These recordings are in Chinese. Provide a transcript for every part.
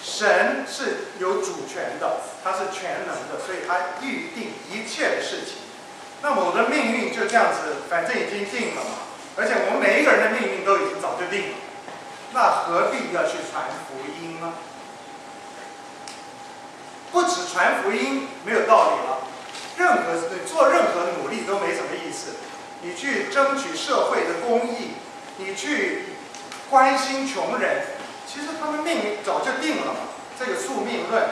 神是有主权的，他是全能的，所以他预定一切的事情。那么我的命运就这样子，反正已经定了嘛，而且我们每一个人的命运都已经早就定了，那何必要去传福音呢？不只传福音没有道理了，做任何努力都没什么意思。你去争取社会的公义，你去关心穷人，其实他们命运早就定了嘛。这个宿命论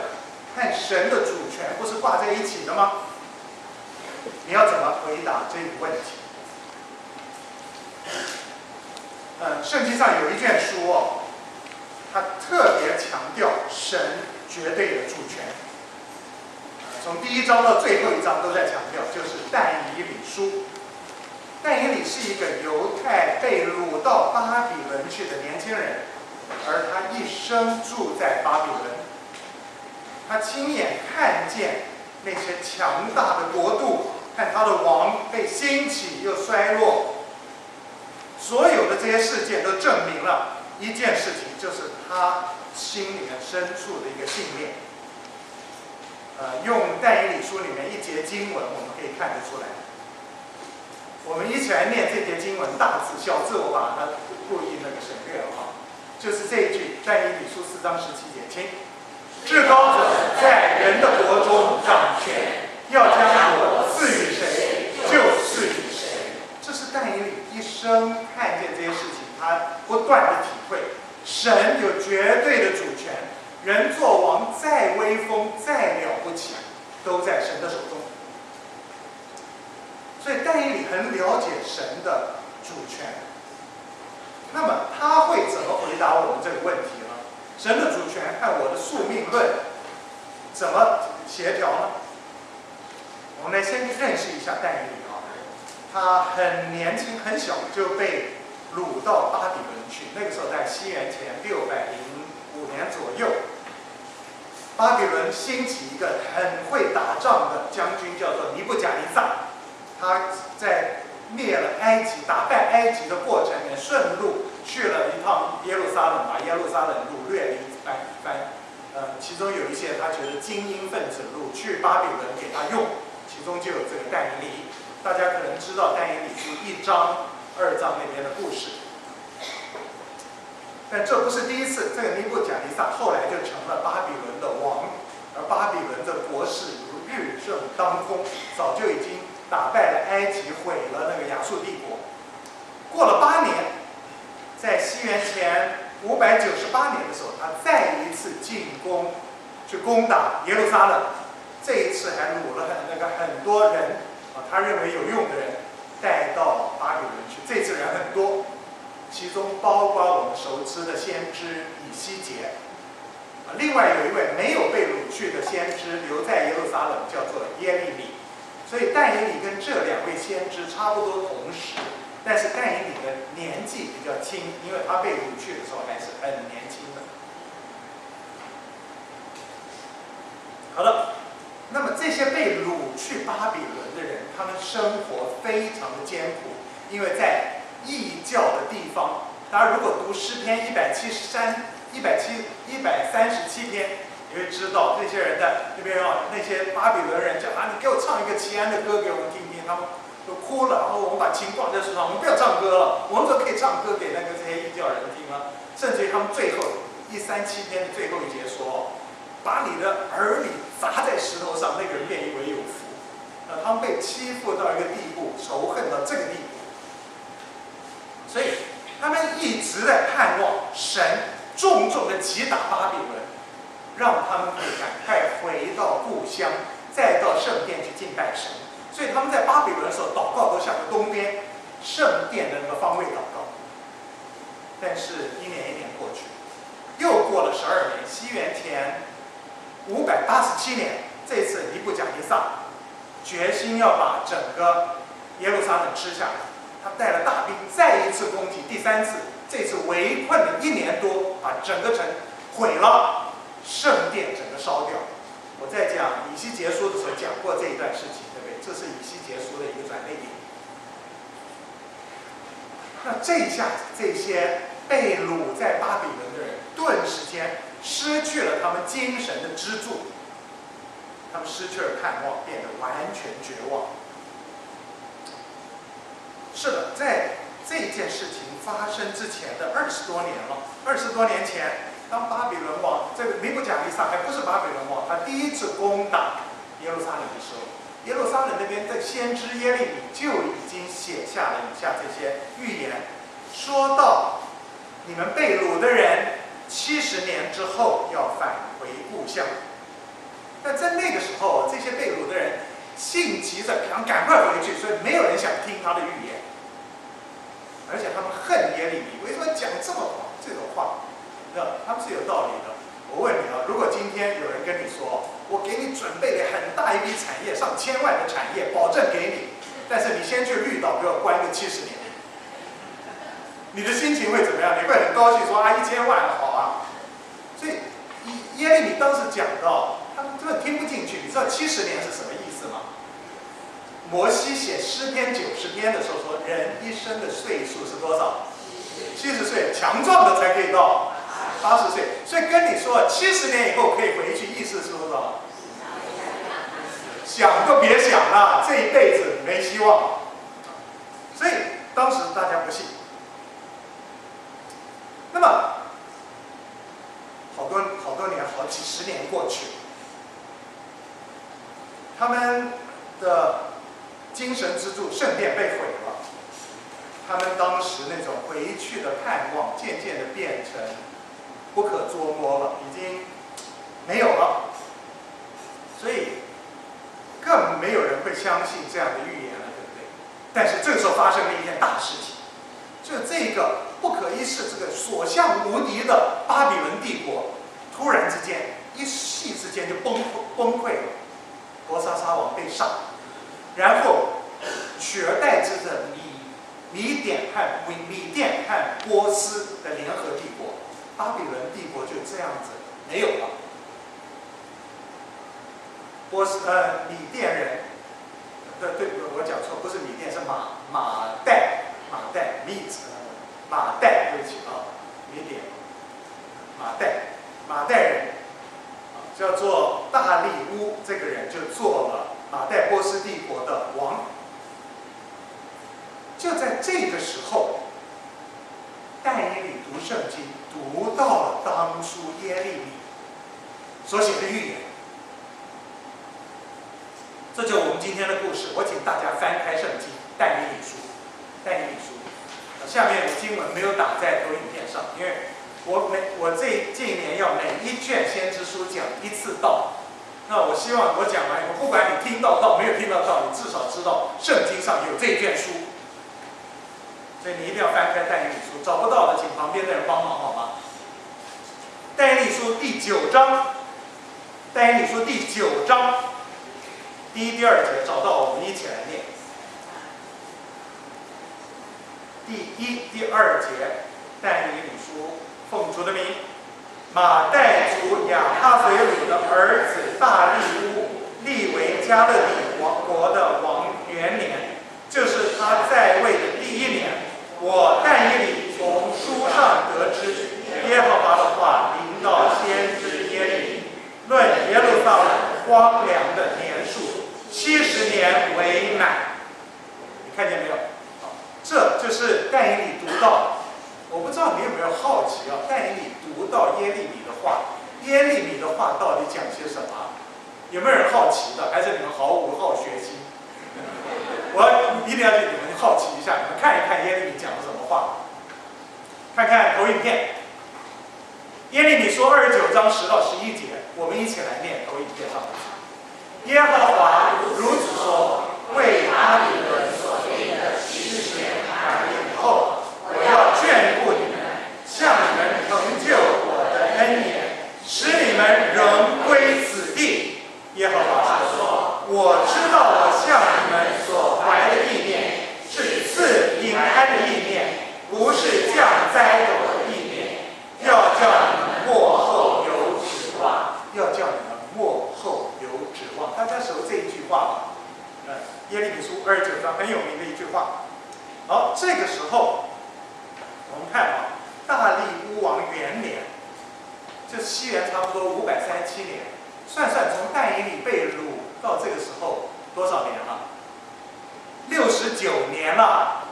和神的主权不是挂在一起的吗？你要怎么回答这个问题？圣经上有一卷书哦，它特别强调神绝对的主权。从第1章到最后1章都在强调，就是但以理书。但以理是一个犹太被掳到巴比伦去的年轻人，而他一生住在巴比伦，他亲眼看见那些强大的国度和他的王被兴起又衰落。所有的这些事件都证明了一件事情，就是他心里面深处的一个信念。用但以理书里面一节经文，我们可以看得出来。我们一起来念这节经文，大字小字我把它故意省略了啊，就是这一句，但以理书4章17节，请。至高者在人的国中掌权，要将国赐予谁就赐予谁。这是但以理一生看见这些事情，他不断的体会，神有绝对的主权，人做王再威风再了不起，都在神的手中。所以但以理很了解神的主权。那么他会怎么回答我们这个问题呢？神的主权和我的宿命论怎么协调呢？我们来先认识一下但以理啊，他很年轻很小就被掳到巴比伦去，那个时候在西元前605年左右。巴比伦兴起一个很会打仗的将军，叫做尼布甲尼撒。他在灭了埃及、打败埃及的过程里面，顺路去了一趟耶路撒冷，把耶路撒冷掳掠了一番。其中有一些他觉得精英分子掳去巴比伦给他用，其中就有这个但以理。大家可能知道但以理书1章、2章那边的故事。但这不是第一次，这个尼布甲尼撒后来就成了巴比伦的王，而巴比伦的国势如日正当空，早就已经打败了埃及，毁了那个亚述帝国。过了8年，在西元前598年的时候，他再一次进攻，去攻打耶路撒冷。这一次还掳了很多人他认为有用的人带到巴比伦去。这次人很多，其中包括我们熟知的先知以西结。另外有一位没有被掳去的先知留在耶路撒冷，叫做耶利米。所以但以理跟这2位先知差不多同时，但是但以理的年纪比较轻，因为他被掳去的时候还是很年轻的。好了，那么这些被掳去巴比伦的人，他们生活非常的艰苦，因为在异教的地方，大家如果读诗篇137篇，你会知道这些人在那边那些巴比伦人讲你给我唱一个齐安的歌给我们听听，他们都哭了，然后我们把琴挂在树上，我们不要唱歌了，我们都可以唱歌给这些异教人听了。甚至于他们最后137篇的最后一节说，把你的儿女砸在石头上，那个人便以为有福。他们被欺负到一个地步，仇恨到这个地步，所以他们一直在盼望神重重的击打巴比伦，让他们可以赶快回到故乡，再到圣殿去敬拜神。所以他们在巴比伦的时候祷告都向着东边圣殿的那个方位祷告。但是1年1年过去，又过了12年，西元前587年，这次尼布甲尼撒决心要把整个耶路撒冷吃下来，他带了大兵再一次攻击，第3次，这次围困了1年多，把整个城毁了，圣殿整个烧掉。我在讲以西结书的时候讲过这一段事情，对不对？这是以西结书的一个转捩点。那这一下子，这些被掳在巴比伦的人，顿时间失去了他们精神的支柱，他们失去了盼望，变得完全绝望。是的，在这件事情发生之前的20多年了，20多年前，当巴比伦王这个尼布甲尼撒还不是巴比伦王，他第一次攻打耶路撒冷的时候，耶路撒冷那边的先知耶利米就已经写下了以下这些预言，说到你们被掳的人70年之后要返回故乡。但在那个时候，这些被掳的人性急着想赶快回去，所以没有人想听他的预言，而且他们恨耶利米，为什么讲这种话？那他们是有道理的。我问你啊，如果今天有人跟你说，我给你准备了很大一笔产业，上千万的产业，保证给你，但是你先去绿岛给我关个70年，你的心情会怎么样？你会很高兴说啊，1000万好啊。所以耶利米当时讲到，他们根本听不进去。你知道70年是什么意思吗？摩西写诗篇90篇的时候说，人一生的岁数是多少？70岁，强壮的才可以到80岁。所以跟你说70年以后可以回去，意思是多少？想都别想了，这一辈子没希望。所以当时大家不信。那么好多年，好几十年过去，他们的精神支柱圣殿被毁了，他们当时那种回去的盼望渐渐的变成不可捉摸了，已经没有了，所以更没有人会相信这样的预言了，对不对？但是这个时候发生了一件大事情，就这个不可一世、这个所向无敌的巴比伦帝国，突然之间一夕之间就崩溃了，伯沙撒王被杀，然后取而代之的米甸和波斯的联合帝国，巴比伦帝国就这样子没有了。米甸人，对，我讲错，不是米甸，是马代，对不起啊，米甸，马代人，叫做大利乌，这个人就做了马代波斯帝国的王。就在这个时候，但以理读圣经，读到了当初耶利米所写的预言。这就是我们今天的故事。我请大家翻开圣经《但以理书》。下面的经文没有打在投影片上，因为我这一年要每一卷先知书讲1次道。那我希望我讲完以后，不管你听到道没有听到道，你至少知道圣经上有这一卷书。所以你一定要翻开《但以理书》，找不到的请旁边的人帮忙好吗？《但以理书》第9章，《但以理书》第9章第1、第2节找到，我们一起来念。第1、第2节，但以理书，奉主的名，马代族亚哈随鲁的儿子大利乌立为加勒底国的王元年，就是他在位的第1年。我但以理从书上得知，耶和华的话临到先知耶利米，论耶路撒冷荒凉的年数，70年为满。你看见没有？这就是但以理读到。我不知道你有没有好奇啊？但以理读到耶利米的话，耶利米的话到底讲些什么？有没有人好奇的？还是你们毫无好学心？我一定要给你们好奇一下，你们看一看耶利米讲了什么话。看看投影片，耶利米说29章10到11节，我们一起来念投影片上的。耶和华如此说：为巴比伦所定的70年满了以后，我要眷顾你们，向你们成就我的恩典，使你们仍归此地。耶和华说：我知道我向你们所怀的意念是赐平安的意念，不是降灾的意念，要叫你们末后有指望。大家熟这一句话吗？耶利米书29章很有名的一句话。好，这个时候我们看啊，大利乌王元年，就西元差不多537年，算算从但以理被掳到这个时候多少年了？69年了，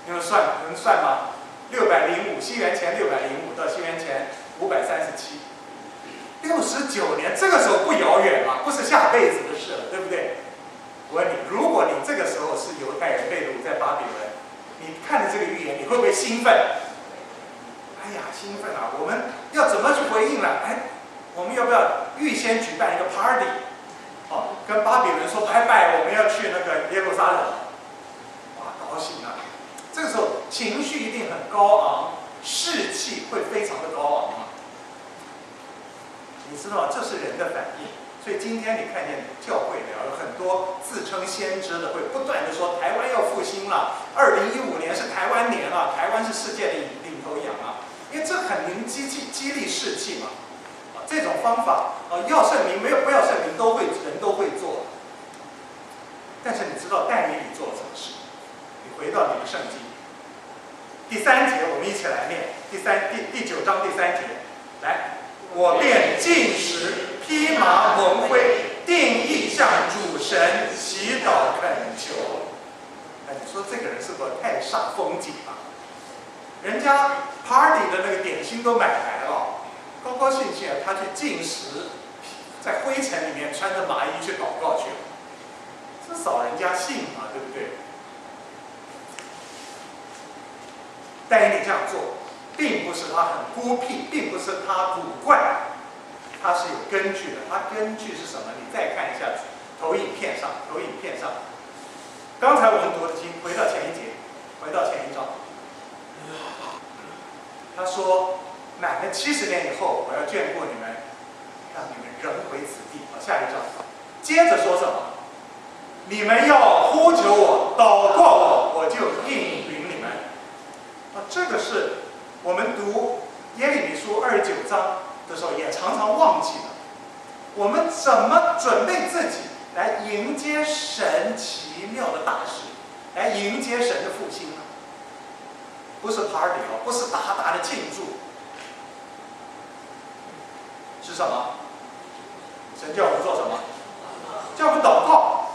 你们算能算吗？605，西元前605到西元前537，69年，这个时候不遥远了，不是下辈子的事了，对不对？我问你，如果你这个时候是犹太人被掳在巴比伦，你看着这个预言，你会不会兴奋？哎呀，兴奋啊！我们要怎么去回应了？哎，我们要不要预先举办一个 party？ 哦，跟巴比伦说拜拜，我们要去那个耶路撒冷。哇，高兴啊！这个时候情绪一定很高昂，士气会非常的高昂啊。你知道这是人的反应。所以今天你看见教会里有很多自称先知的，会不断的说台湾要复兴了，2015年是台湾年了，台湾是世界的领头羊啊，因为这很能激励士气嘛。这种方法要圣灵没有不要圣灵都会人都会做。但是你知道但以理做了什么事？你回到你的圣经第3节，我们一起来念第9章第3节，来，我便禁食。披麻蒙灰，定义向主神祈祷恳求。哎，你说这个人是不是太煞风景了？人家 party 的那个点心都买来了，高高兴兴他去禁食，在灰尘里面穿着麻衣去祷告去了，这扫人家兴嘛，对不对？但以理这样做，并不是他很孤僻，并不是他古怪。它是有根据的，它根据是什么？你再看一下投影片上，刚才我们读的经，回到前一章，他说，满了70年以后，我要眷顾你们，让你们仍回此地。下一章，接着说什么？你们要呼求我，祷告我，我就应允你们。这个是我们读耶利米书29章。的时候也常常忘记了，我们怎么准备自己来迎接神奇妙的大事，来迎接神的复兴呢？不是 party 哦，不是大大的庆祝，是什么？神叫我们做什么？叫我们祷告。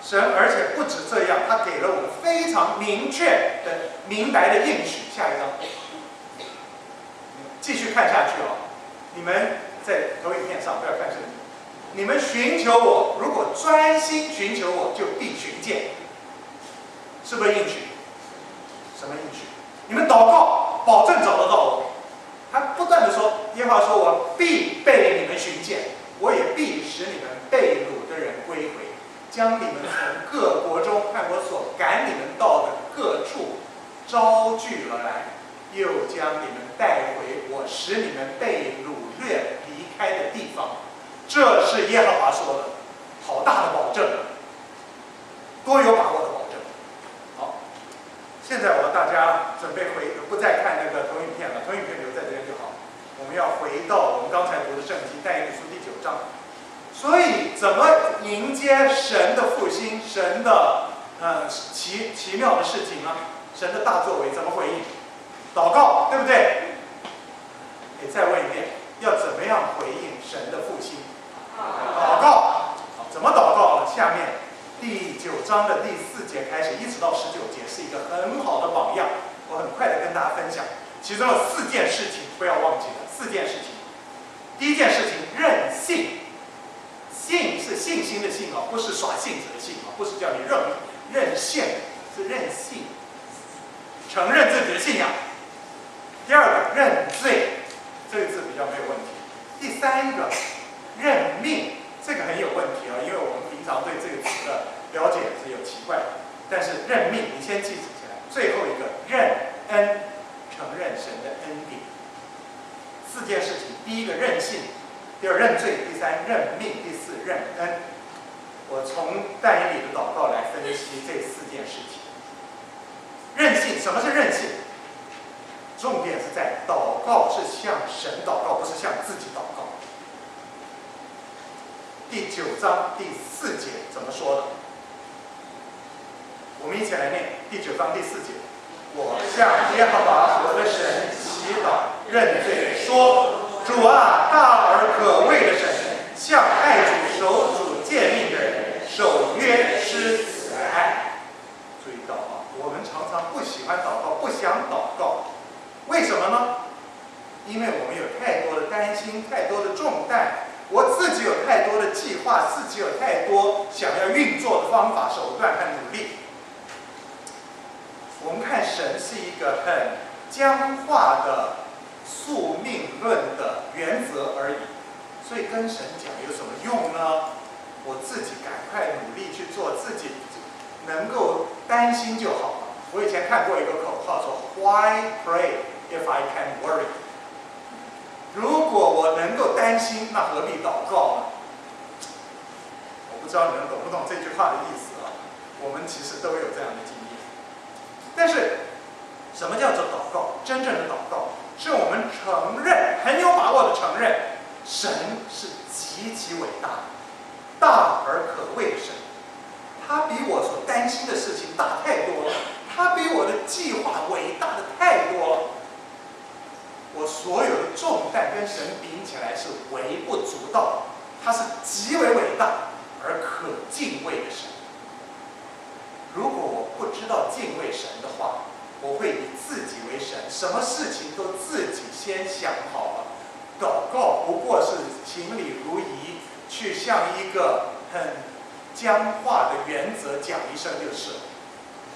神而且不止这样，他给了我们非常明确的、明白的应许。下一章。继续看下去你们在投影片上不要看圣经。你们寻求我，如果专心寻求我，就必寻见。是不是应许？什么应许？你们祷告，保证找得到我。他不断的说，耶和华说，我必被你们寻见，我也必使你们被掳的人归回，将你们从各国中和我所赶你们到的各处招聚而来。又将你们带回我使你们被掳掠离开的地方，这是耶和华说的，好大的保证，多有把握的保证。好，现在我要大家准备不再看那个投影片了，投影片留在这边就好。我们要回到我们刚才读的圣经但以理书第9章。所以，怎么迎接神的复兴，神的奇妙的事情呢？神的大作为怎么回应？祷告，对不对？再问一遍，要怎么样回应神的复兴？祷告。怎么祷告呢？下面第9章的第4节开始，一直到19节，是一个很好的榜样。我很快的跟大家分享，其中有4件事情不要忘记了。4件事情。第一件事情，任性。信是信心的信不是耍性子的性不是叫你任性，是任性，承认自己的信仰。第二个，认罪，这个字比较没有问题。第3个，认命，这个很有问题因为我们平常对这个词的了解是有奇怪的。但是认命，你先记起来。最后一个，认恩，承认神的恩典。4件事情，第一个任性，第二认罪，第3认命，第4认恩。我从但以理的祷告来分析这4件事情。任性，什么是任性？重点是在祷告是向神祷告，不是向自己祷告。第9章第4节怎么说的？我们一起来念第9章第4节。我向耶和华我的神祈祈祷认罪，说：主啊，大而可畏的神，向爱主守主诫命的人守约施慈爱。注意到啊，我们常常不喜欢祷告，不想祷告，为什么呢？因为我们有太多的担心，太多的重担，我自己有太多的计划，自己有太多想要运作的方法、手段和努力。我们看神是一个很僵化的宿命论的原则而已，所以跟神讲有什么用呢？我自己赶快努力去做，自己能够担心就好了。我以前看过一个口号说 ：“Why pray if I can worry？” 如果我能够担心，那何必祷告呢？我不知道你们懂不懂这句话的意思啊？我们其实都有这样的经验。但是，什么叫做祷告？真正的祷告，是我们承认，很有把握的承认，神是极其伟大的，大而可畏的神。他比我所担心的事情大太多了，他比我的计划伟大的太多了。我所有的重担跟神比起来是微不足道，他是极为伟大而可敬畏的神。如果我不知道敬畏神的话，我会以自己为神，什么事情都自己先想好了。祷告不过是情理如仪，去向一个很僵化的原则讲一声就是了。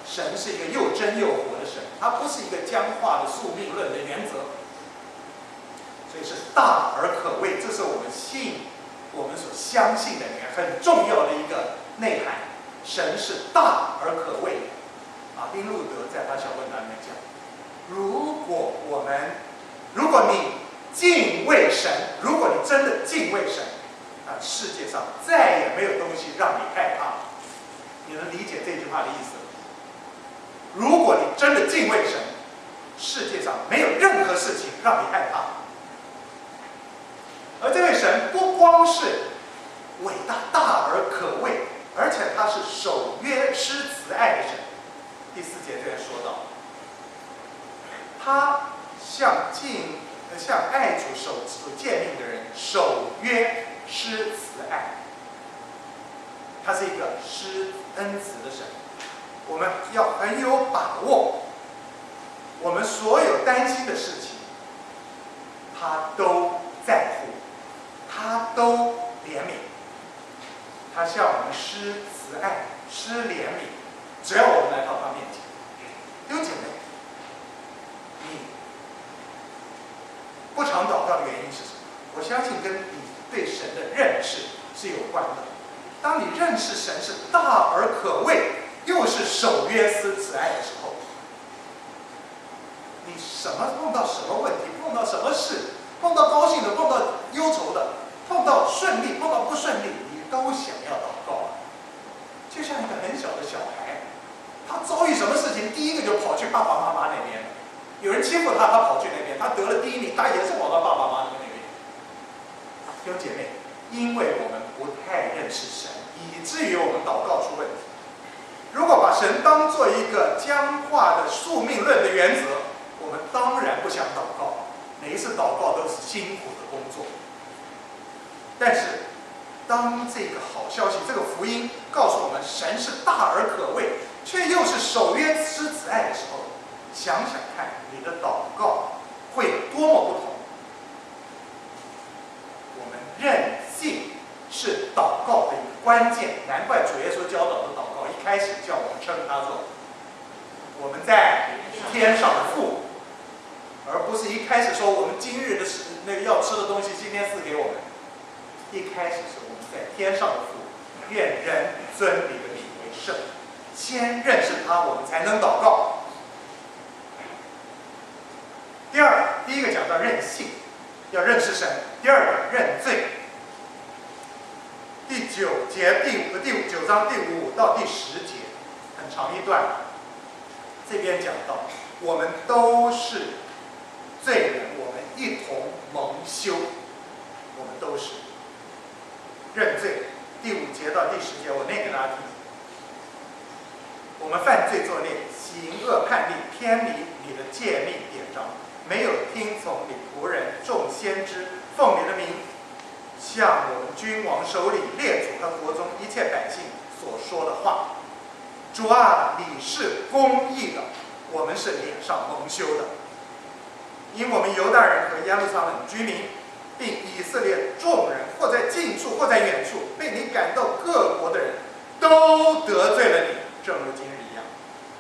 神是一个又真又活的神，他不是一个僵化的宿命论的原则。所以是大而可畏，这是我们所相信的里面很重要的一个内涵。神是大而可畏的。马丁路德在他小问答里面讲，如果你敬畏神，如果你真的敬畏神，那世界上再也没有东西让你害怕。你能理解这句话的意思吗？如果你真的敬畏神，世界上没有任何事情让你害怕。而这位神不光是伟大、大而可畏，而且他是守约施慈爱的神。第4节这边说到，他向爱主守诫命的人守约施慈爱。他是一个施恩慈的神，我们要很有把握，我们所有担心的事情，他都在乎。他都怜悯，他向我们施慈爱、施怜悯，只要我们来到他面前。弟兄姐妹，你不常祷告的原因是什么？我相信跟你对神的认识是有关的。当你认识神是大而可畏，又是守约施慈爱的时候，你碰到什么问题，碰到什么事，碰到高兴的，碰到忧愁的，碰到顺利，碰到不顺利，你都想要祷告。就像一个很小的小孩，他遭遇什么事情，第一个就跑去爸爸妈妈那边。有人欺负他，他跑去那边；他得了第1名，他也是跑到爸爸妈妈那边。弟兄姐妹，因为我们不太认识神，以至于我们祷告出问题。如果把神当作一个僵化的宿命论的原则，我们当然不想祷告。每一次祷告都是辛苦的工作。但是，当这个好消息、这个福音告诉我们神是大而可畏，却又是守约施慈爱的时候，想想看，你的祷告会多么不同。我们认信是祷告的一个关键，难怪主耶稣教导的祷告一开始叫我们称他做我们在天上的父，而不是一开始说我们今日的那个要吃的东西今天赐给我们。一开始是我们在天上的父，愿人尊你的名为圣。先认识他，我们才能祷告。第一个讲到认信，要认识神；第二个认罪。第9章第5到第10节，很长一段。这边讲到，我们都是罪人，我们一同蒙羞，我们都是。认罪，第5节到第10节，我念给大家听。我们犯罪作孽，行恶叛逆，偏离你的诫命典章，没有听从你仆人众先知奉你的名向我们君王首领列祖和国中一切百姓所说的话。主啊，你是公义的，我们是脸上蒙羞的，因我们犹大人和耶路撒冷居民，并以色列众人，或在近处或在远处，被你赶到各国的人，都得罪了你，正如今日一样。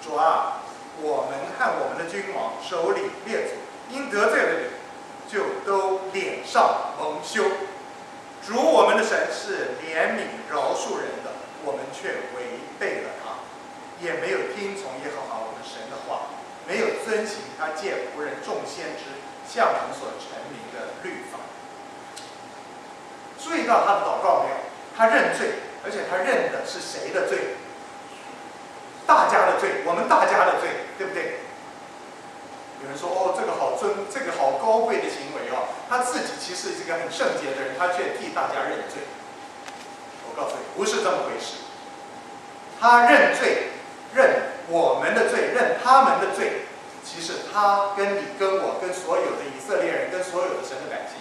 主啊，我们和我们的君王、首领、列祖，因得罪了你，就都脸上蒙羞。主我们的神是怜悯饶恕人的，我们却违背了他，也没有听从耶和华我们神的话，没有遵行他借仆人众先知向我们所陈明的律法。注意到他的祷告没有？他认罪，而且他认的是谁的罪？大家的罪，我们大家的罪，对不对？有人说哦，这个好高贵的行为哦，他自己其实是一个很圣洁的人，他却替大家认罪。我告诉你，不是这么回事。他认罪，认我们的罪，认他们的罪，其实他跟你、跟我、跟所有的以色列人、跟所有的神的百姓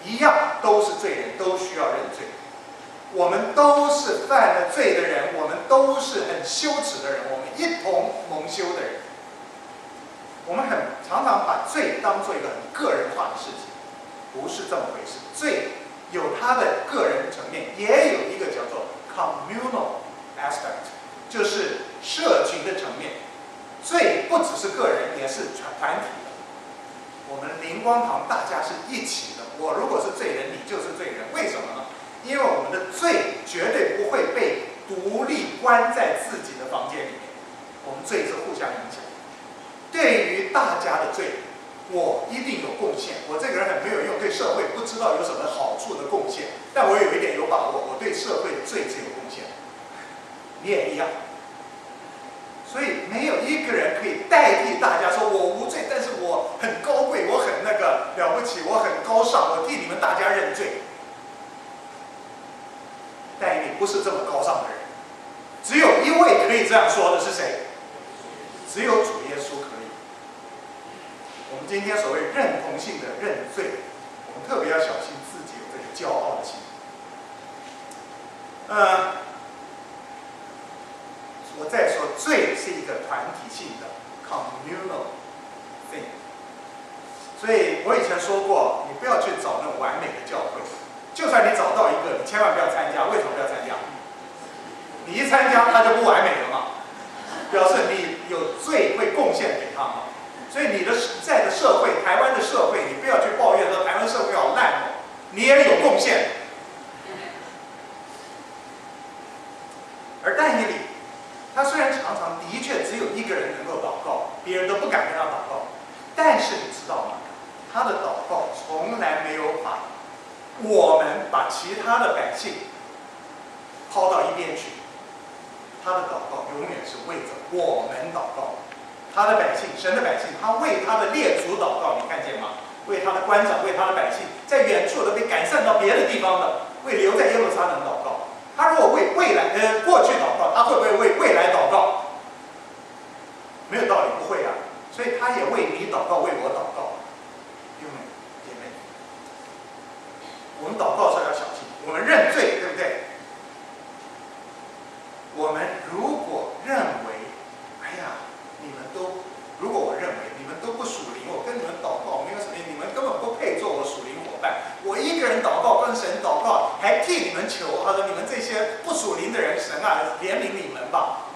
一样，都是罪人，都需要认罪。我们都是犯了罪的人，我们都是很羞耻的人，我们一同蒙羞的人。我们常常把罪当做一个很个人化的事情，不是这么回事。罪有它的个人层面，也有一个叫做 communal aspect， 就是社群的层面。罪不只是个人，也是团体的。我们灵光堂大家是一起的，我如果是罪人，你就是罪人，为什么呢？因为我们的罪绝对不会被独立关在自己的房间里面，我们罪是互相影响。对于大家的罪，我一定有贡献。我这个人很没有用，对社会不知道有什么好处的贡献，但我有一点有把握，我对社会的罪是有贡献。你也一样。所以没有一个人可以代替大家说我无罪，但是我很高贵，我很了不起，我很高尚，我替你们大家认罪。但你不是这么高尚的人，只有一位可以这样说的是谁？只有主耶稣可以。我们今天所谓认同性的认罪，我们特别要小心自己有这个骄傲的心。我再说，罪是一个团体性的 communal thing。所以我以前说过，你不要去找那种完美的教会，就算你找到一个，你千万不要参加。为什么不要参加？你一参加，它就不完美了嘛，表示你有罪会贡献给他嘛。所以你的在的社会，台湾的社会，你不要去抱怨说台湾社会好烂哦，你也有贡献。而但以理，他虽然常常的确只有一个人能够祷告，别人都不敢跟他祷告，但是你知道吗？他的祷告从来没有把其他的百姓抛到一边去，他的祷告永远是为着我们祷告。他的百姓，神的百姓，他为他的列祖祷告，你看见吗？为他的官长，为他的百姓，在远处的被赶散到别的地方的，为留在耶路撒冷祷告。他如果为过去祷告，他会不会为未来祷告？没有道理，不会啊。所以他也为你祷告，为我祷告。弟兄姐妹，我们祷告的时候要小心，我们认罪，对不对？我们如果认为，哎呀，如果我认为你们都不属灵，我跟你们祷告没有什么，你们根本不配做我属灵伙伴。我一个人祷告，跟神祷告，还替你们求，他说你们这些不属灵的人，神啊，怜悯你们吧。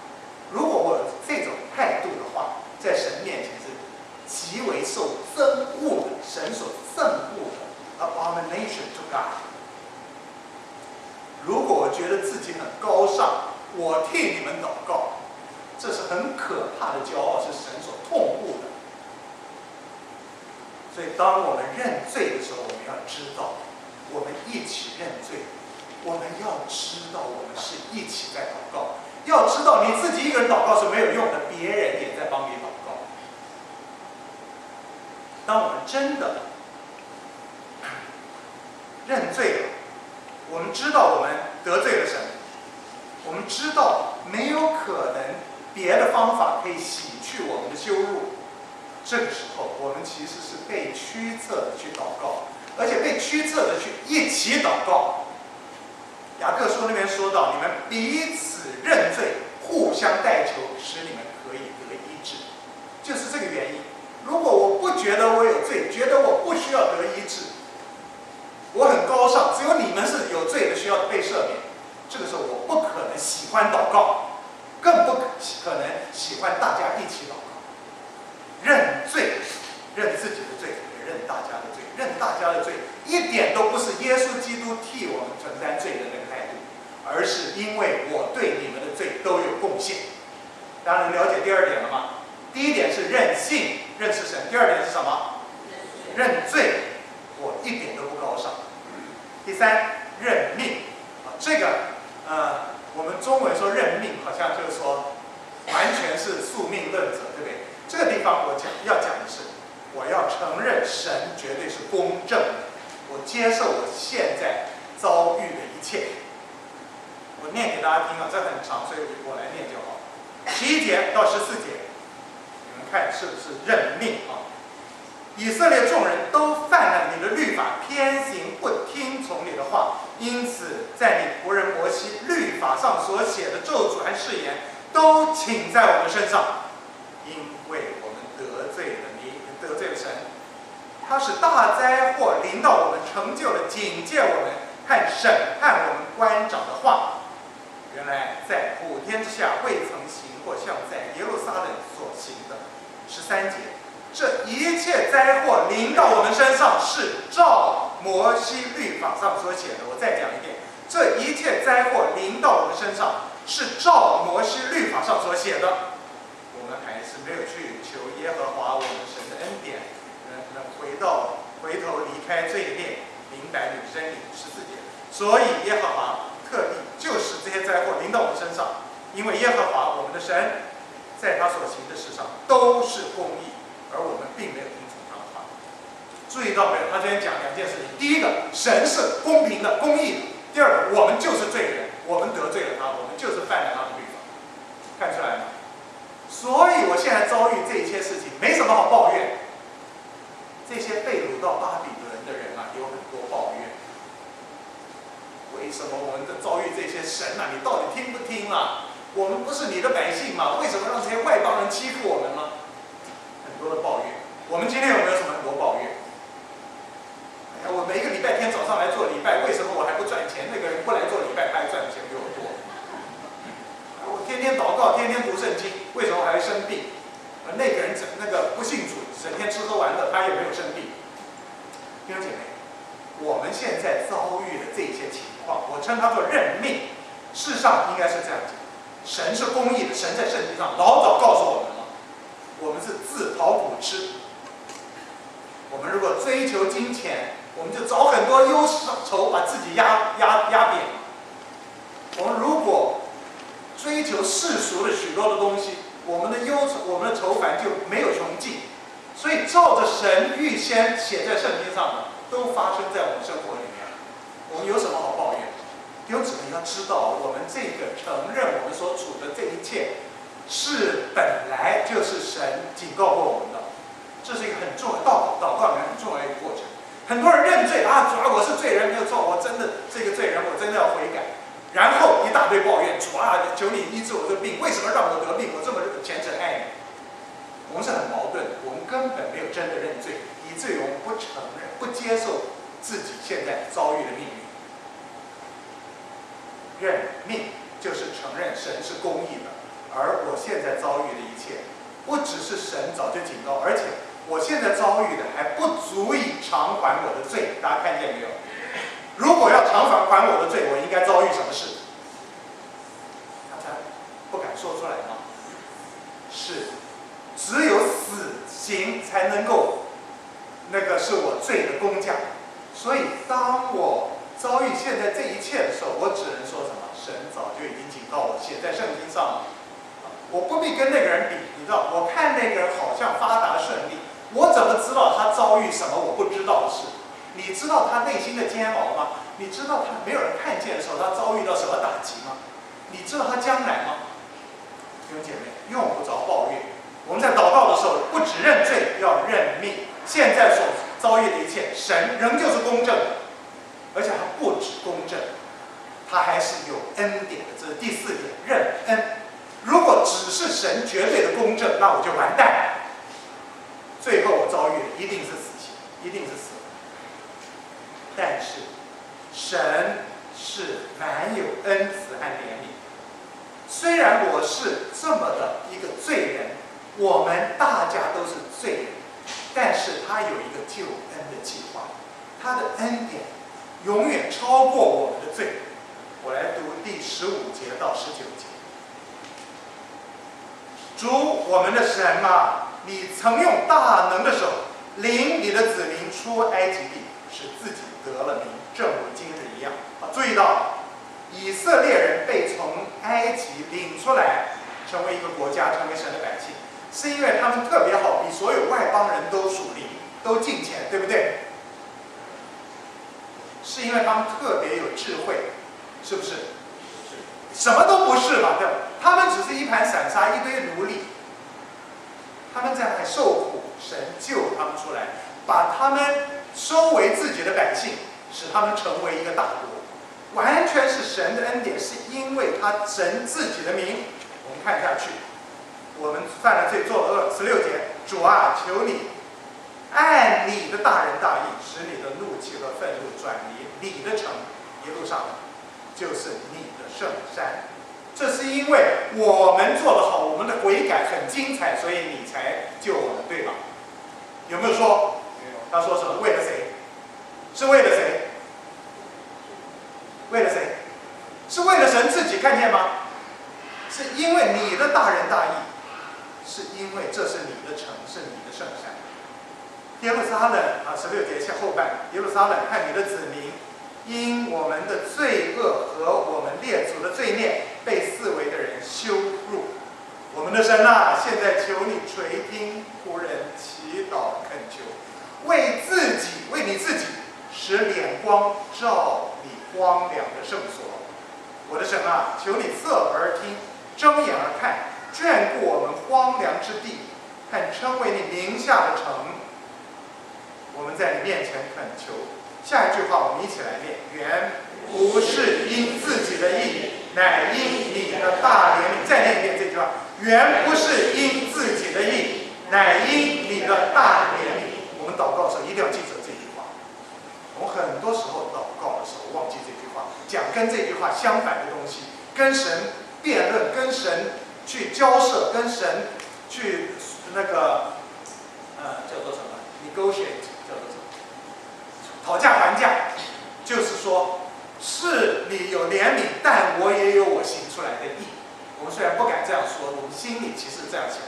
如果我有这种态度的话，在神面前是极为受憎恶的，神所憎恶的 abomination to God。如果我觉得自己很高尚，我替你们祷告，这是很可怕的骄傲，是神所痛恶的。所以当我们认罪的时候，我们要知道，我们一起认罪，我们要知道我们是一起在祷告，要知道你自己一个人祷告是没有用的，别人也在帮你祷告。当我们真的认罪了，我们知道我们得罪了神，我们知道没有可能别的方法可以洗去我们的羞辱，这个时候我们其实是被驱策的去祷告，而且被驱策的去一起祷告。雅各书那边说到，你们彼此认罪，互相代求，使你们可以得医治，就是这个原因。如果我不觉得我有罪，觉得我不需要得医治，我很高尚，只有你们是有罪的，需要被赦免，这个时候我不可能喜欢祷告，更不可能喜欢大家一起祷告。认罪，认自己的罪，也认大家的罪，认大家的罪，一点都不是耶稣基督替我们承担罪的那个态度，而是因为我对你们的罪都有贡献。大家能了解第二点了吗？第一点是认信，认识神；第二点是什么？认罪，我一点都不高尚。第三，认命。这个我们中文说认命，好像就是说完全是宿命论者，对不对？这个地方我要讲的是，我要承认神绝对是公正的，我接受我现在遭遇的一切。我念给大家听啊，这很长，所以我来念就好。11节到14节，你们看是不是认命啊？以色列众人都犯了你的律法，偏行不听从你的话，因此在你仆人摩西律法上所写的咒诅和誓言，都请在我们身上，因为我们得罪了你，得罪了神。他使大灾祸临到我们，成就了警戒我们和审判我们官长的话。原来在普天之下未曾行过像在耶路撒冷所行的。13节，这一切灾祸临到我们身上，是照摩西律法上所写的。我再讲一遍，这一切灾祸临到我们身上，是照摩西律法上所写的。我们还是没有去求耶和华我们神的恩典，能回头离开罪孽，明白你的真理。14节，所以耶和华特地就使这些灾祸临到我们身上，因为耶和华我们的神在他所行的事上都是公义，而我们并没有听从他的话。注意到没有？他这边讲两件事情：第一个，神是公平的、公义的；第二个，我们就是罪人，我们得罪了他，我们就是犯了他的律法。看出来吗？所以我现在遭遇这一切事情，没什么好抱怨。这些被掳到巴比伦的人啊，有很多抱怨。为什么我们遭遇这些？神啊，你到底听不听啊？我们不是你的百姓吗？为什么让这些外邦人欺负我们呢？很多的抱怨。我们今天有没有什么很多抱怨？哎呀，我每一个礼拜天早上来做礼拜，为什么我还不赚钱？那个人不来做礼拜，他还赚的钱比我多。我天天祷告，天天读圣经，为什么还会生病？那个人那个不信主，整天吃喝玩乐，他也没有生病。弟兄姐妹，我们现在遭遇的这些情况，我称它做认命。事实上应该是这样讲：神是公义的，神在圣经上老早告诉我们了，我们是自讨苦吃。我们如果追求金钱，我们就找很多忧愁把自己压扁。我们如果追求世俗的许多的东西，我们的忧愁、我们的愁烦就没有穷尽。所以照着神预先写在圣经上的，都发生在我们生活里面。我们有什么好抱怨？弟兄姊妹要知道，我们这个承认我们所处的这一切，是本来就是神警告过我们的。这是一个很重要的祷告里面很重要的一个过程。很多人认罪啊，主啊，我是罪人，没有错，我真的这个罪人，我真的要悔改。然后一大堆抱怨，主啊，求你医治我这个病，为什么让我得病？我这么虔诚爱你。我们是很矛盾的，我们根本没有真的认罪，以至于我们不承认、不接受自己现在遭遇的命运。认命就是承认神是公义的，而我现在遭遇的一切，不只是神早就警告，而且我现在遭遇的还不足以偿还我的罪。大家看见没有？如果要偿还我的罪，我应该遭遇什么事？大家不敢说出来吗？是，只有死刑才能够，那个是我罪的工价。所以当我遭遇现在这一切的时候，我只能说什么？神早就已经警告我，写在圣经上了。我不必跟那个人比，你知道，我看那个人好像发达顺利，我怎么知道他遭遇什么我不知道的事？你知道他内心的煎熬吗？你知道他没有人看见的时候，他遭遇到什么打击吗？你知道他将来吗？弟兄姐妹，用不着抱怨，我我们在祷告的时候，不只认罪，要认命。现在所遭遇的一切，神仍旧是公正的，而且还不止公正，他还是有恩典的。这是第4点，认恩。如果只是神绝对的公正，那我就完蛋了。最后我遭遇的一定是死刑，一定是死亡。但是神是满有恩慈和怜悯。虽然我是这么的一个罪人，我们大家都是罪人，但是他有一个救恩的计划，他的恩典永远超过我们的罪。我来读第15节到19节。主我们的神啊，你曾用大能的手领你的子民出埃及地，使自己得了名，正如今日一样。注意到以色列人被从埃及领出来，成为一个国家，成为神的百姓，是因为他们特别好，比所有外邦人都属灵，都敬虔，对不对？是因为他们特别有智慧，是不是？什么都不是嘛，对吧？他们只是一盘散沙，一堆奴隶。他们在那受苦，神救他们出来，把他们收为自己的百姓，使他们成为一个大国。完全是神的恩典，是因为他神自己的名。我们看下去，我们犯了罪，做了恶。16节，主啊，求你按你的大仁大义，使你的怒气和愤怒转离你的城耶路撒冷，就是你的圣山。这是因为我们做得好，我们的悔改很精彩，所以你才救我们，对吧？有没有说？没有。他说什么？为了谁？是为了谁？为了谁？是为了神自己，看见吗？是因为你的大仁大义，是因为这是你的城，是你的圣山。耶路撒冷啊，16节下后半，耶路撒冷和你的子民，因我们的罪恶和我们列祖的罪孽，被四围的人羞辱。我们的神啊，现在求你垂听仆人祈祷恳求，为你自己使脸光照你荒凉的圣所。我的神啊，求你侧耳听，睁眼而看，眷顾我们荒凉之地，和称为你名下的城。我们在你面前恳求。下一句话我们一起来念：原不是因自己的义，乃因你的大怜悯。再念一遍这句话：原不是因自己的义，乃因你的大怜悯。我们祷告的时候一定要记住这句话。我们很多时候祷告的时候忘记这句话，讲跟这句话相反的东西，跟神辩论，跟神去交涉，跟神去那个叫做什么 negotiate， 叫做什么讨价还价，就是说是你有怜悯，但我也有我行出来的义。我们虽然不敢这样说，我们心里其实这样想。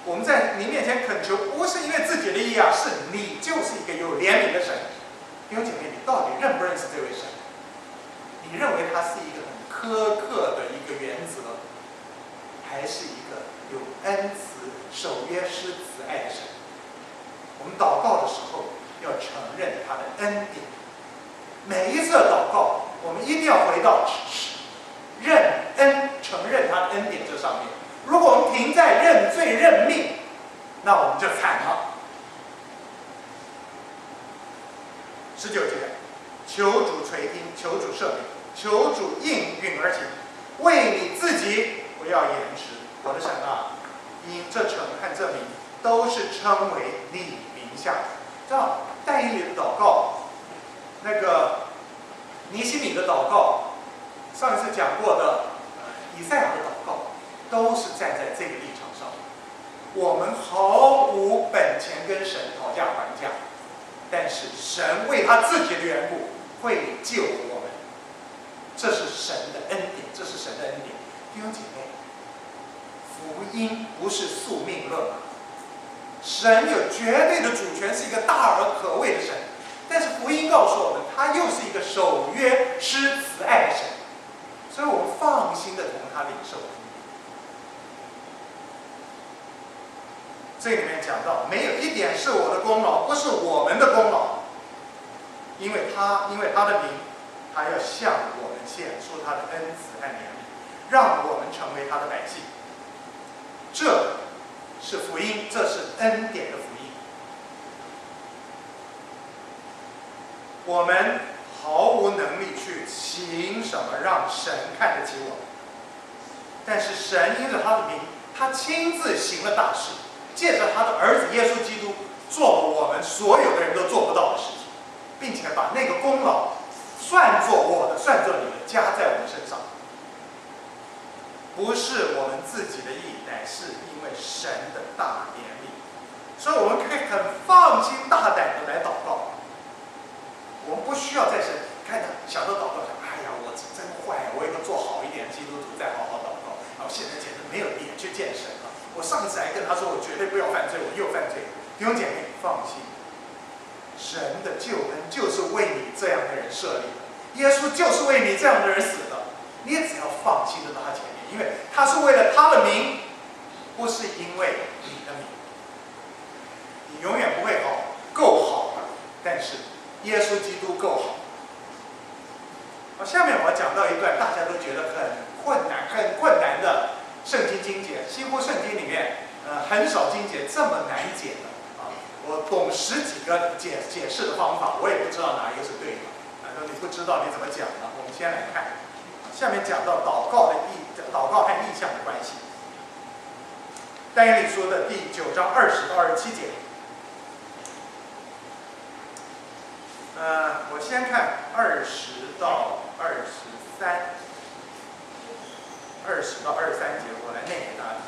我们在你面前恳求，不是因为自己的义啊，是你就是一个有怜悯的神。弟兄姐妹，你到底认不认识这位神？你认为他是一个很苛刻的一个原则，还是一个有恩慈、守约施慈爱的神？我们祷告的时候要承认他的恩典。每一次的祷告，我们一定要回到认恩、承认他的恩典这上面。如果我们停在认罪认命，那我们就惨了。19节，求主垂听，求主赦免，求主应允而行，为你自己不要延迟。我的神啊，因这城和这名都是称为你名下的。这样，但以理的祷告，那个尼希米的祷告，上一次讲过的以赛亚的祷告，都是站在这个立场上。我们毫无本钱跟神讨价还价，但是神为他自己的缘故会救我们，这是神的恩典，这是神的恩典。弟兄姐妹，福音不是宿命论啊。神有绝对的主权，是一个大而可畏的神，但是福音告诉我们，他又是一个守约施慈爱的神，所以我们放心的同他领受。这里面讲到，没有一点是我的功劳，不是我们的功劳，因为他的名，他要向我们显出他的恩慈和怜悯，让我们成为他的百姓。这是福音，这是恩典的福音。我们毫无能力去行什么让神看得起我们，但是神因着他的名，他亲自行了大事，借着他的儿子耶稣基督做了我们所有的人都做不到的事情，并且把那个功劳算作我的，算作你的，加在我们身上。不是我们自己的义，乃是因为神的大怜悯。所以我们可以很放心大胆的来祷告。我们不需要在神看到想到祷告想，哎呀，我真坏，我以后做好一点，基督徒再好好祷告。然后现在简直没有脸去见神了。我上次还跟他说，我绝对不要犯罪，我又犯罪。弟兄姐妹，放心，神的救恩就是为你这样的人设立的，耶稣就是为你这样的人死的。你也只要放心的到他前面，因为他是为了他的名，不是因为你的名。你永远不会够好的，但是耶稣基督够好。下面我要讲到一段大家都觉得很困难的圣经经节，几乎圣经里面很少经节这么难解的啊。我懂10几个解释的方法，我也不知道哪一个是对的。那你不知道你怎么讲呢？我们先来看，下面讲到祷告和意象的关系。但以理书的第9章20到27节。我先看20到23，20到23节，我来念给大家听。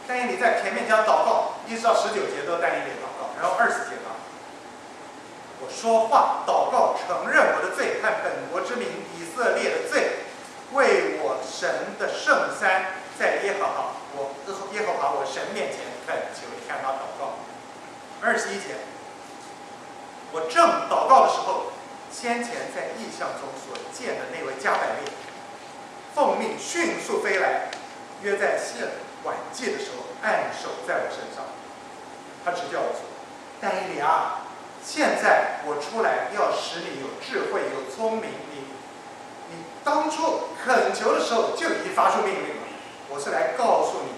但以理在前面讲祷告，1到19节都但以理祷告，然后20节呢，我说话祷告，承认我的罪和本国之民以色列的罪，为我神的圣山，在耶和华我神面前恳求。你看他祷告。21节。我正祷告的时候，先前在异象中所见的那位加百列，奉命迅速飞来，约在献晚祭的时候按手在我身上。他指教我说：“但以理啊，现在我出来要使你有智慧、有聪明。你当初恳求的时候就已经发出命令了。我是来告诉你，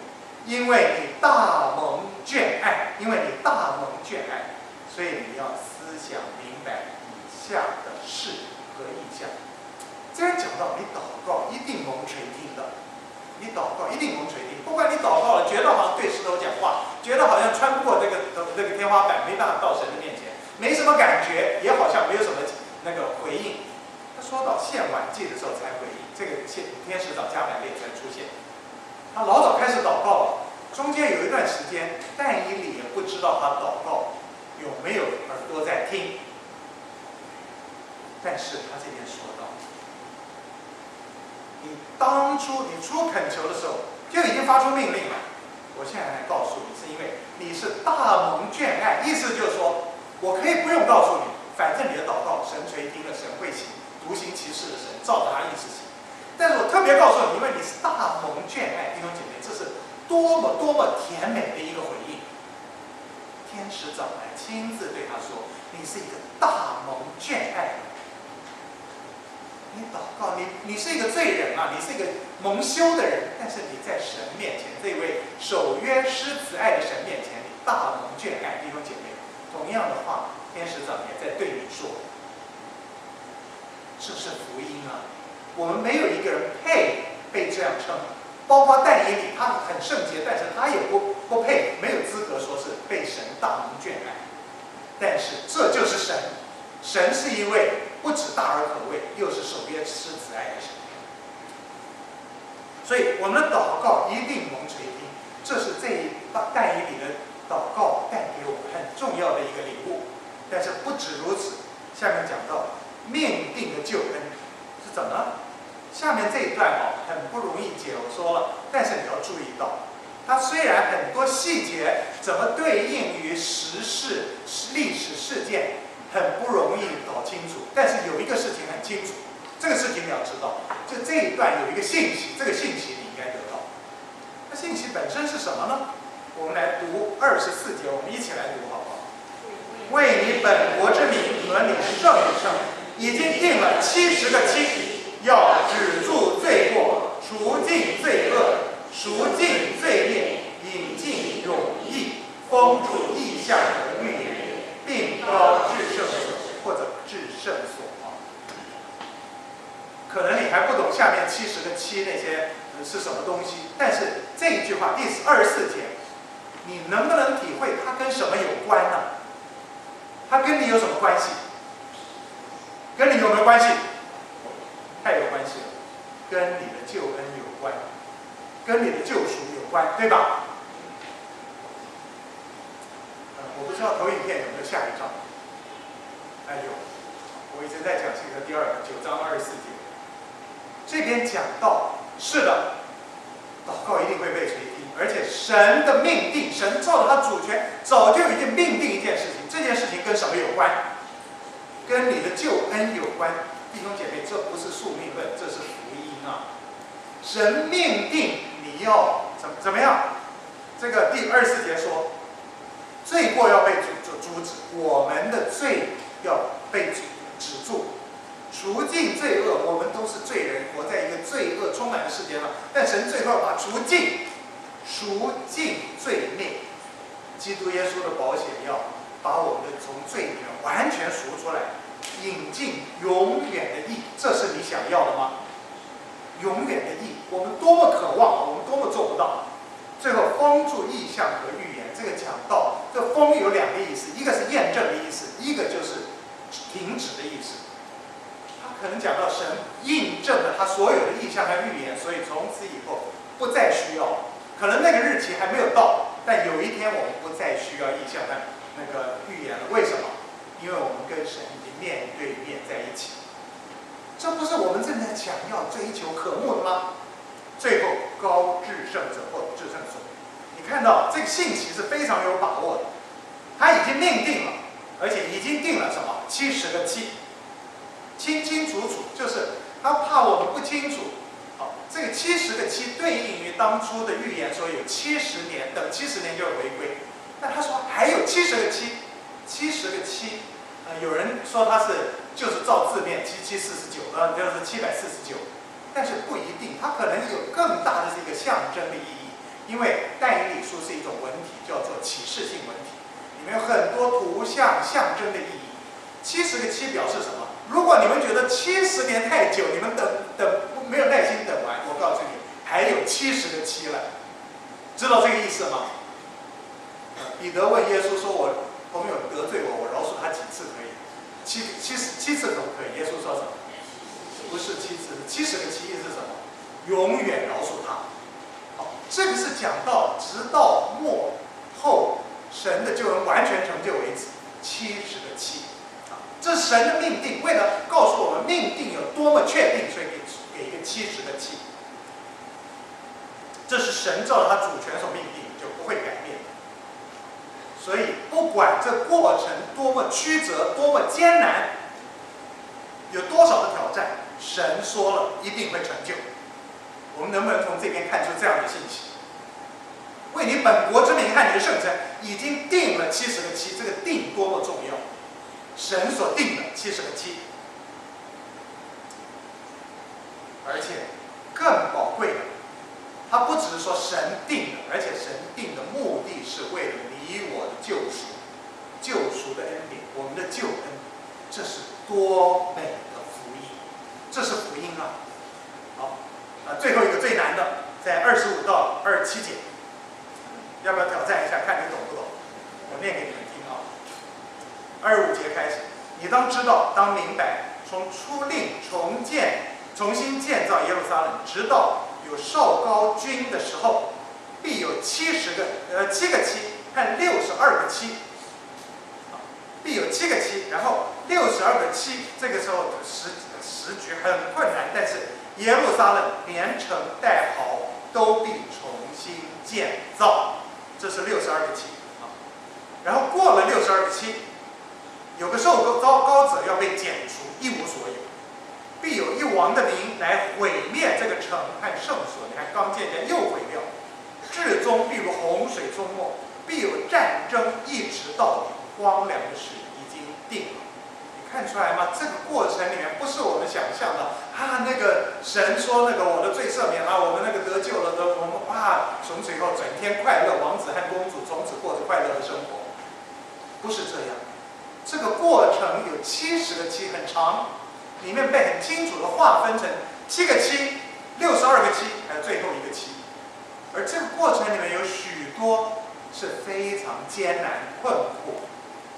因为你大蒙眷爱，所以你要思想明白以下的事和意象。”这样讲到，你祷告一定蒙垂听的，你祷告一定蒙垂听。不管你祷告了，觉得好像对石头讲话，觉得好像穿不过这个天花板，没办法到神的面前，没什么感觉，也好像没有什么回应。他说到献晚祭的时候才回应，这个天使长加百列才出现。他老早开始祷告了，中间有一段时间，但以理也不知道他祷告有没有耳朵在听。但是他这边说到，你当初你初恳求的时候就已经发出命令了。我现在来告诉你，是因为你是大蒙眷爱，意思就是说，我可以不用告诉你，反正你的祷告神垂听了，神会行，独行其事的神照着他意思行。但是我特别告诉你，因为你是大蒙眷爱，弟兄姐妹，这是多么甜美的一个回应。天使长来亲自对他说：“你是一个大蒙眷爱。”你祷告，你是一个罪人啊，你是一个蒙羞的人，但是你在神面前，这位守约施慈爱的神面前，你大蒙眷爱。弟兄姐妹，同样的话，天使长也在对你说，这是福音啊！我们没有一个人配被这样称，包括但以理，他很圣洁，但是他也不配，没有资格说是被神大蒙眷爱。但是这就是神，神是一位不止大而可畏，又是守约施慈爱的神。所以我们的祷告一定蒙垂听，这是这一但以理的祷告带给我们很重要的一个礼物。但是不止如此，下面讲到命定的救恩是怎么？下面这一段很不容易解，我说了，但是你要注意到，它虽然很多细节怎么对应于时事、历史事件很不容易搞清楚，但是有一个事情很清楚，这个事情你要知道，就这一段有一个信息，这个信息你应该得到。那信息本身是什么呢？我们来读24节，我们一起来读好不好？为你本国之民和你圣圣，已经定了70个期，要止住罪过，除尽罪恶，赎尽罪孽，尽永义，封住异象和预言，并高至圣所或者至圣所。可能你还不懂下面70跟7那些是什么东西，但是这一句话第24节，你能不能体会它跟什么有关呢？它跟你有什么关系？跟你有没有关系？太有关系了，跟你的救恩有关，跟你的救赎有关，对吧？我不知道投影片有没有下一张？哎有，我一直在讲这个第2个9章24节。这边讲到，是的，祷告一定会被垂听，而且神的命定，神照着他主权，早就已经命定一件事情，这件事情跟什么有关？跟你的救恩有关。弟兄姐妹，这不是宿命论，这是福音啊！神命定你要怎么样？这个第24节说，罪过要被阻止，我们的罪要被止住。除尽罪恶，我们都是罪人，活在一个罪恶充满的世界上。但神最后把除尽罪孽，基督耶稣的宝血要把我们从罪里面完全赎出来，引进永远的义。这是你想要的吗？永远的义，我们多么渴望，我们多么做不到。最后封住异象和预言，这个讲到这封有2个意思，一个是验证的意思，一个就是停止的意思。可能讲到神印证了他所有的意象和预言，所以从此以后不再需要。可能那个日期还没有到，但有一天我们不再需要意象和那个预言了。为什么？因为我们跟神已经面对面在一起。这不是我们正在想要、追求、渴慕的吗？最后高至圣者或至圣所，你看到这个信息是非常有把握的，他已经命定了，而且已经定了什么70个7。清清楚楚，就是他怕我们不清楚。好，这个70个7对应于当初的预言说有70年，等70年就会回归。但他说还有70个7，70个7，有人说他就是照字面7749，就是749，但是不一定，它可能有更大的这个象征的意义。因为但以理书是一种文体，叫做启示性文体，里面有很多图像象征的意义。70个7表示什么？如果你们觉得70年太久，你们等没有耐心等完，我告诉你，还有70个7了，知道这个意思吗？彼得问耶稣说：“我朋友得罪我饶恕他几次可以？7次可不可以？”耶稣说什么？不是7次，70个7意思是什么？永远饶恕他。好，这个是讲到直到末后神的救恩完全成就为止，70个7。这是神的命定，为了告诉我们命定有多么确定，所以给一个70个7。这是神照着他主权所命定，就不会改变。所以不管这过程多么曲折，多么艰难，有多少的挑战，神说了一定会成就。我们能不能从这边看出这样的信息？为你本国之名和你的圣城已经定了70个7，这个定多么重要！神所定的70个7，而且更宝贵的，它不只是说神定的，而且神定的目的是为了你我的救赎的恩典，我们的救恩，这是多美的福音，这是福音啊！好，最后一个最难的，在25到27节，要不要挑战一下，看你懂不懂？我念给你们听啊。25节开始，你当知道，当明白，从出令重新建造耶路撒冷，直到有少高君的时候，必有7个7和62个7，必有7个7，然后62个7，这个时候时局很困难，但是耶路撒冷连城带壕都必重新建造，这是62个7啊。然后过了62个7。有个受高者要被剪除，一无所有，必有一王的灵来毁灭这个城和圣所。你看，刚渐渐又毁掉，至终必如洪水冲没，必有战争一直到底，荒凉的事已经定了。你看出来吗？这个过程里面不是我们想象的啊，那个神说那个我的罪赦免了，我们那个得救了的，我们哇，从此以后整天快乐，王子和公主从此过着快乐的生活，不是这样。这个过程有70个期，很长，里面被很清楚的划分成7个期、62个期，还有最后一个期。而这个过程里面有许多是非常艰难、困苦、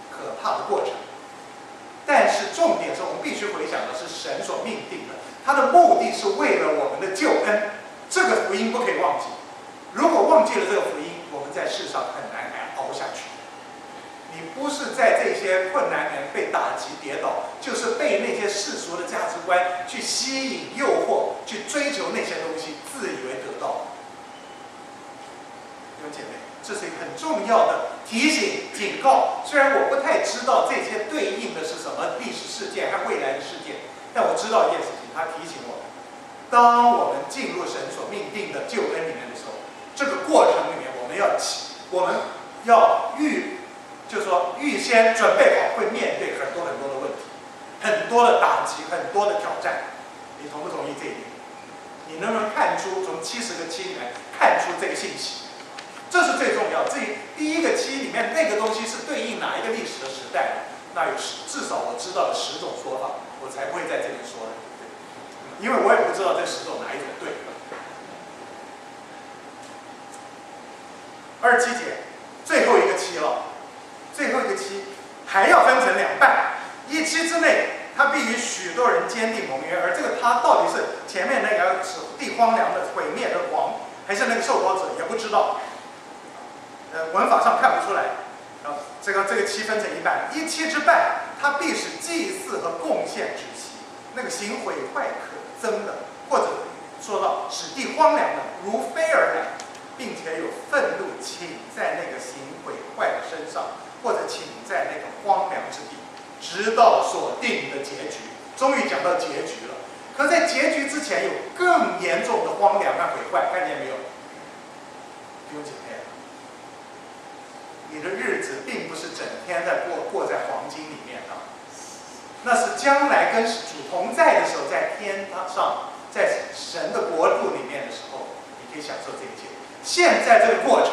可怕的过程。但是重点是我们必须回想的是神所命定的，他的目的是为了我们的救恩，这个福音不可以忘记。如果忘记了这个福音，我们在世上很难熬下去。你不是在这些困难里面被打击跌倒，就是被那些世俗的价值观去吸引、诱惑，去追求那些东西，自以为得到。弟兄姐妹，这是一个很重要的提醒、警告。虽然我不太知道这些对应的是什么历史事件和未来的事件，但我知道一件事情，他提醒我们：当我们进入神所命定的救恩里面的时候，这个过程里面我们要就是说预先准备好，会面对很多很多的问题，很多的打击，很多的挑战。你同不同意这一点？你能不能看出从70个期里面看出这个信息？这是最重要。至于第一个期里面那个东西是对应哪一个历史的时代的，那有至少我知道的10种说法，我才不会在这里说的，对，因为我也不知道这10种哪一种对。27节，最后一个期了。最后一个期还要分成2半，一期之内，他必与许多人坚定盟约。而这个他到底是前面那个地荒凉的毁灭的王，还是那个受膏者，也不知道。文法上看不出来。这个期分成1半，一期之半，他必使祭祀和贡献止息，那个行毁坏可憎的，或者说到使地荒凉的，如飞而来，并且有愤怒倾在那个行毁坏的身上。或者倾在那个荒凉之地，直到所定的结局。终于讲到结局了。可在结局之前，有更严重的荒凉和毁坏，看见没有？弟兄姐妹，你的日子并不是整天在过在黄金里面的，那是将来跟主同在的时候，在天上，在神的国度里面的时候，你可以享受这一切。现在这个过程，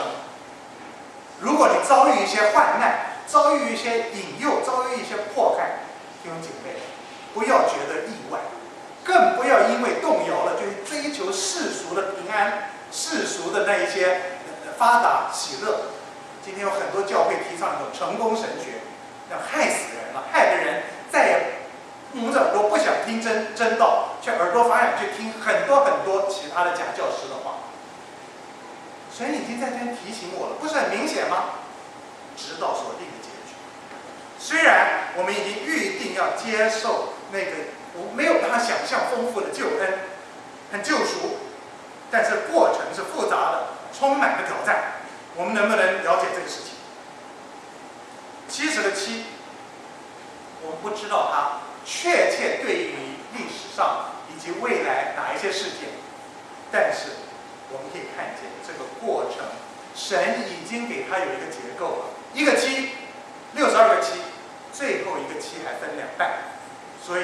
如果你遭遇一些患难，遭遇一些引诱，遭遇一些迫害，弟兄姐妹，不要觉得意外，更不要因为动摇了就去追求世俗的平安、世俗的那一些发达喜乐。今天有很多教会提倡一种成功神学，要害死人了，害的人再也捂着耳朵不想听真道，却耳朵发痒去听很多很多其他的假教师的话。神已经在这边提醒我了，不是很明显吗？直到所定的结局。虽然我们已经预定要接受那个没有他想象丰富的救恩和救赎，但是过程是复杂的，充满了挑战。我们能不能了解这个事情？70个期，我们不知道它确切对应于历史上以及未来哪一些事件，但是我们可以看见这个过程，神已经给它有一个结构了。一个期，62个期，最后一个期还分2半，所以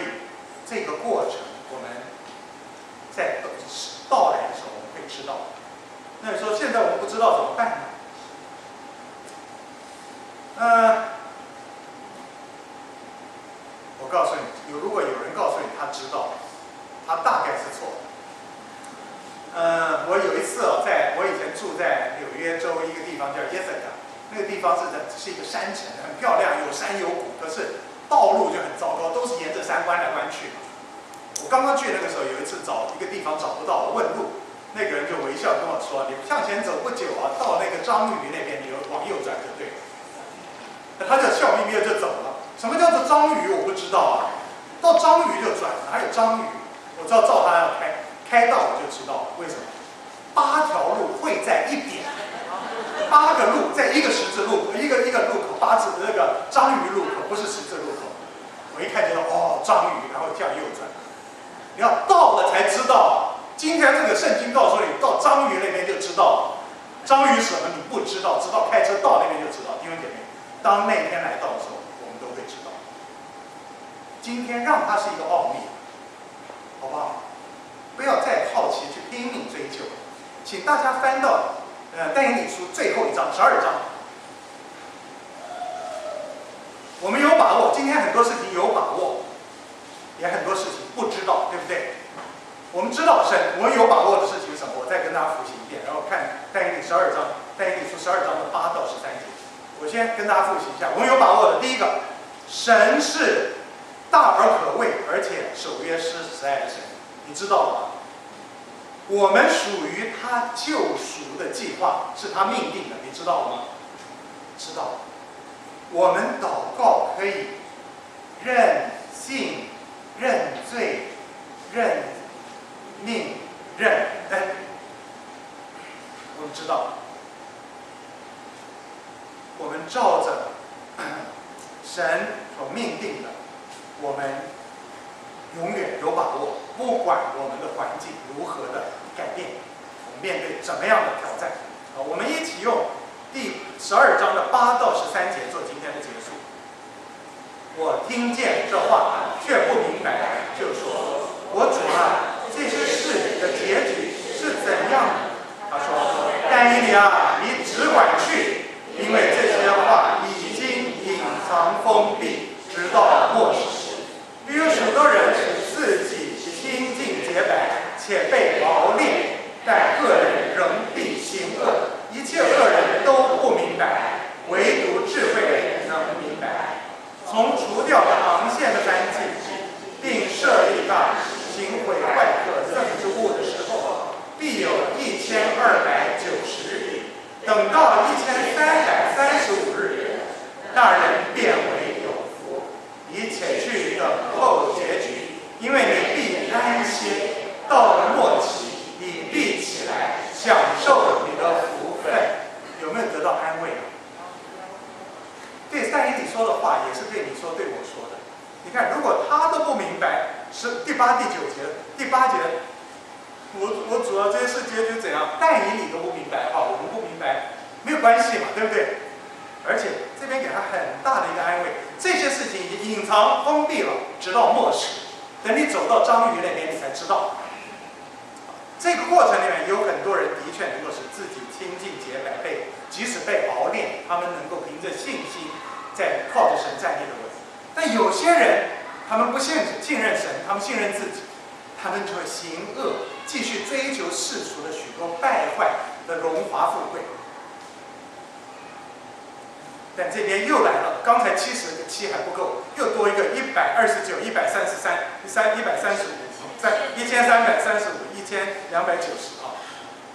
这个过程我们在到来的时候我们会知道。那你说现在我们不知道怎么办呢？我告诉你，如果有人告诉你他知道，他大概是错的。我有一次我以前住在纽约州一个地方叫耶瑟卡，那个地方是一个山城，很漂亮，有山有谷，可是道路就很糟糕，都是沿着山弯来弯去。我刚刚去那个时候，有一次找一个地方找不到，我问路，那个人就微笑跟我说：“你向前走不久啊，到那个章鱼那边，你往右转就对了。”他就笑眯眯的就走了。什么叫做章鱼？我不知道啊。到章鱼就转，哪有章鱼？我知道照他要开道，我就知道为什么。8条路汇在一点，8个路在一个十字路，一个路口，8字那个章鱼路口，不是十字路口。我一看就说章鱼，然后这样右转。你要到了才知道。今天这个圣经告诉你，到章鱼那边就知道了。章鱼什么你不知道，直到开车到那边就知道。弟兄姐妹，当那天来到的时候，我们都会知道。今天让它是一个奥秘，好不好？不要再好奇去拼命追究。请大家翻到但以理书最后一章12章。我们有把握，今天很多事情有把握，也很多事情不知道，对不对？我们知道我们有把握的事情是什么？我再跟大家复习一遍，然后看但以理12章，但以理书12章的8到13节。我先跟大家复习一下，我们有把握的，第一个，神是大而可畏，而且守约施慈爱的神，你知道了吗？我们属于他救赎的计划，是他命定的，你知道了吗？知道了。我们祷告可以认信、认罪、认命、认恩，我们知道了。我们照着神所命定的，我们永远有把握，不管我们的环境如何的改变，我们面对怎么样的挑战。我们一起用第12章的8到13节做今天的结束。我听见这话，却不明白，就说：“我主啊，这些事的结局是怎样的？”他说：“但以理啊，你只管去，因为这些话已经隐藏封闭，直到末时。必有许多人使自己清净洁白，且被熬炼，但个人仍必行恶。一切恶人都不明白，唯独智慧人能明白。从除掉昂线的干净，并设立大行毁坏可憎之物的时候，必有1290日。等到1335日，那人变为有福。你且去等候结局，因为你必安歇。到了末期，你必起来，享受你的福分。有没有得到安慰啊？对但以理说的话，也是对你说，对我说的。你看，如果他都不明白，是第8、第9节，第8节，我主要这些事结局怎样？但以理都不明白的话，我们不明白没有关系嘛，对不对？而且这边给他很大的一个安慰，这些事情已经隐藏封闭了，直到末时。等你走到章鱼那边，你才知道。这个过程里面有很多人的确能够使自己清净洁白，即使被熬炼，他们能够凭着信心在靠着神站立的稳。但有些人，他们不信任神，他们信任自己，他们就会行恶，继续追求世俗的许多败坏的荣华富贵。但这边又来了，刚才70还不够，又多一个129、133、135、1335、1290啊！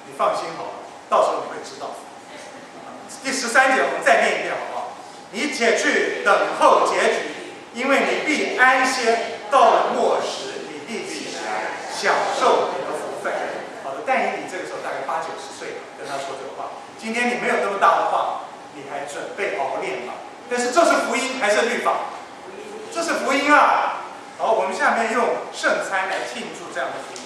你放心好了，到时候你会知道。第13节我们再念一遍好不好？你且去等候结局，因为你必安歇。到了末时，你必起来，享受你的福分。好的，但以理这个时候大概80、90岁了，跟他说这个话。今天你没有那么大的话，你还准备熬炼吗？但是这是福音还是律法？这是福音啊！好，我们下面用圣餐来庆祝这样的福音。